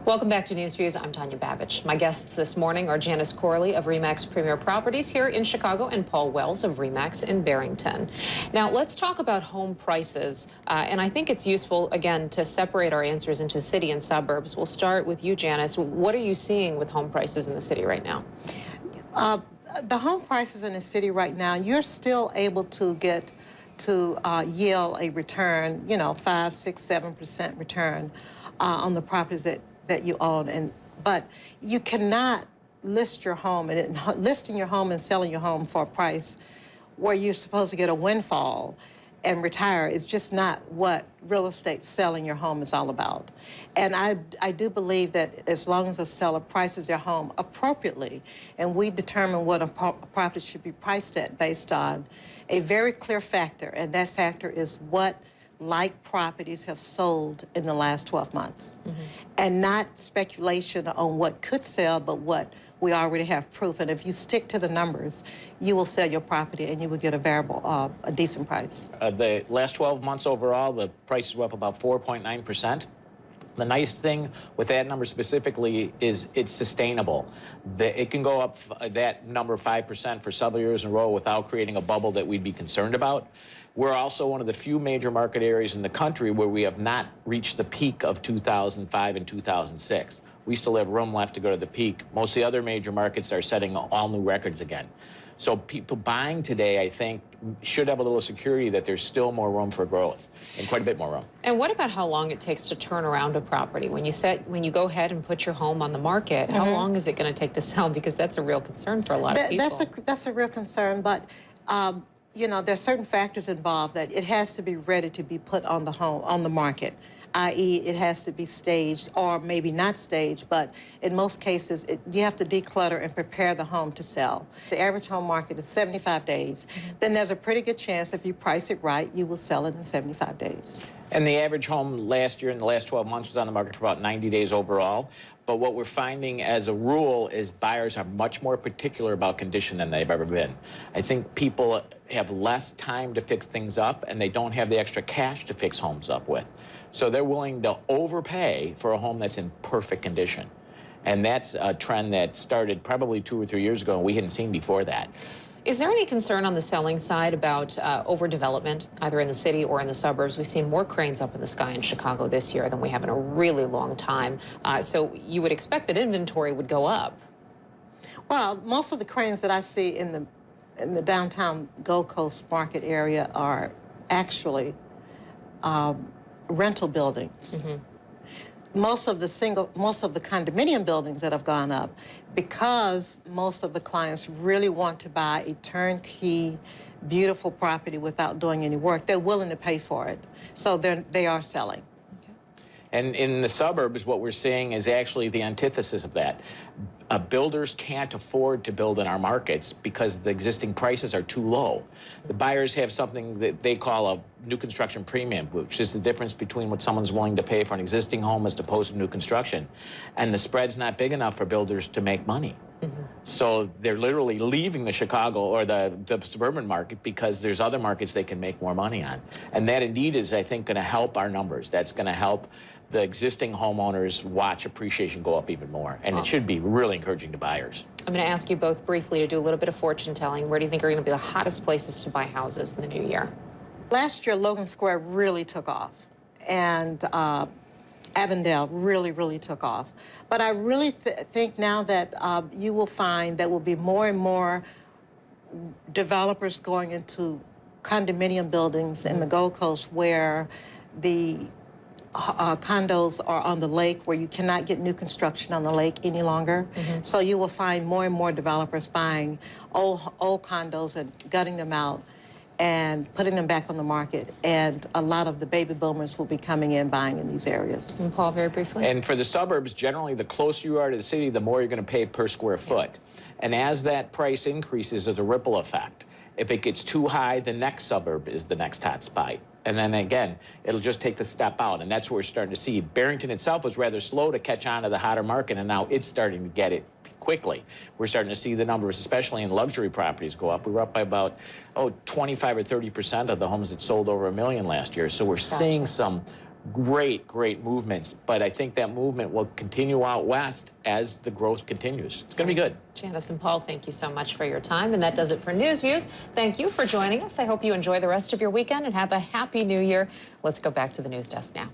Welcome back to Newsviews. I'm Tanya Babich. My guests this morning are Janice Corley of RE/MAX Premier Properties here in Chicago and Paul Wells of RE/MAX in Barrington. Now, let's talk about home prices. And I think it's useful, again, to separate our answers into city and suburbs. We'll start with you, Janice. What are you seeing with home prices in the city right now? The home prices in the city right now, you're still able to get to yield a return, 5, 6, 7% return on the properties that you own. But you cannot list your home, and listing your home and selling your home for a price where you're supposed to get a windfall and retire is just not what real estate selling your home is all about. And I do believe that as long as a seller prices their home appropriately, and we determine what a property should be priced at based on a very clear factor, and that factor is what like properties have sold in the last 12 months. And not speculation on what could sell, but what we already have proof. And if you stick to the numbers, you will sell your property and you will get a decent price. The last 12 months overall, the prices were up about 4.9%. The nice thing with that number specifically is it's sustainable. It can go up that number 5% for several years in a row without creating a bubble that we'd be concerned about. We're also one of the few major market areas in the country where we have not reached the peak of 2005 and 2006. We still have room left to go to the peak. Most of the other major markets are setting all new records again. So people buying today, I think, should have a little security that there's still more room for growth, and quite a bit more room. And what about how long it takes to turn around a property? When you go ahead and put your home on the market, how long is it going to take to sell? Because that's a real concern for a lot of people. That's a real concern, but there's certain factors involved that it has to be ready to be put on the market. I.e., it has to be staged, or maybe not staged, but in most cases, you have to declutter and prepare the home to sell. The average home market is 75 days. Then there's a pretty good chance if you price it right, you will sell it in 75 days. And the average home last year, in the last 12 months, was on the market for about 90 days overall. But what we're finding as a rule is buyers are much more particular about condition than they've ever been. I think people have less time to fix things up, and they don't have the extra cash to fix homes up with. So they're willing to overpay for a home that's in perfect condition. And that's a trend that started probably 2 or 3 years ago, and we hadn't seen before that. Is there any concern on the selling side about overdevelopment, either in the city or in the suburbs? We've seen more cranes up in the sky in Chicago this year than we have in a really long time. So you would expect that inventory would go up. Well, most of the cranes that I see in the downtown Gold Coast market area are actually rental buildings. Most of the condominium buildings that have gone up, because most of the clients really want to buy a turnkey, beautiful property without doing any work, they're willing to pay for it. So they are selling. And in the suburbs, what we're seeing is actually the antithesis of that. Builders can't afford to build in our markets because the existing prices are too low. The buyers have something that they call a new construction premium, which is the difference between what someone's willing to pay for an existing home as opposed to new construction. And the spread's not big enough for builders to make money. So they're literally leaving the Chicago or the suburban market because there's other markets they can make more money on. And that indeed is, I think, going to help our numbers. That's going to help the existing homeowners watch appreciation go up even more. And it should be really encouraging to buyers. I'm going to ask you both briefly to do a little bit of fortune telling. Where do you think are going to be the hottest places to buy houses in the new year? Last year, Logan Square really took off, and Avondale really took off. But I really think now that you will find there will be more and more developers going into condominium buildings in the Gold Coast where the condos are on the lake, where you cannot get new construction on the lake any longer. So you will find more and more developers buying old condos and gutting them out and putting them back on the market. And a lot of the baby boomers will be coming in buying in these areas. And Paul, very briefly. And for the suburbs, generally, the closer you are to the city, the more you're going to pay per square foot. And as that price increases, there's a ripple effect. If it gets too high, the next suburb is the next hot spot. And then again, it'll just take the step out, and that's what we're starting to see. Barrington itself was rather slow to catch on to the hotter market, and now it's starting to get it quickly. We're starting to see the numbers, especially in luxury properties, go up. We were up by about 25 or 30% of the homes that sold over $1 million last year. So we're seeing some great movements. But I think that movement will continue out west as the growth continues. It's going to be good. Janice and Paul, thank you so much for your time. And that does it for Newsviews. Thank you for joining us. I hope you enjoy the rest of your weekend and have a happy new year. Let's go back to the news desk now.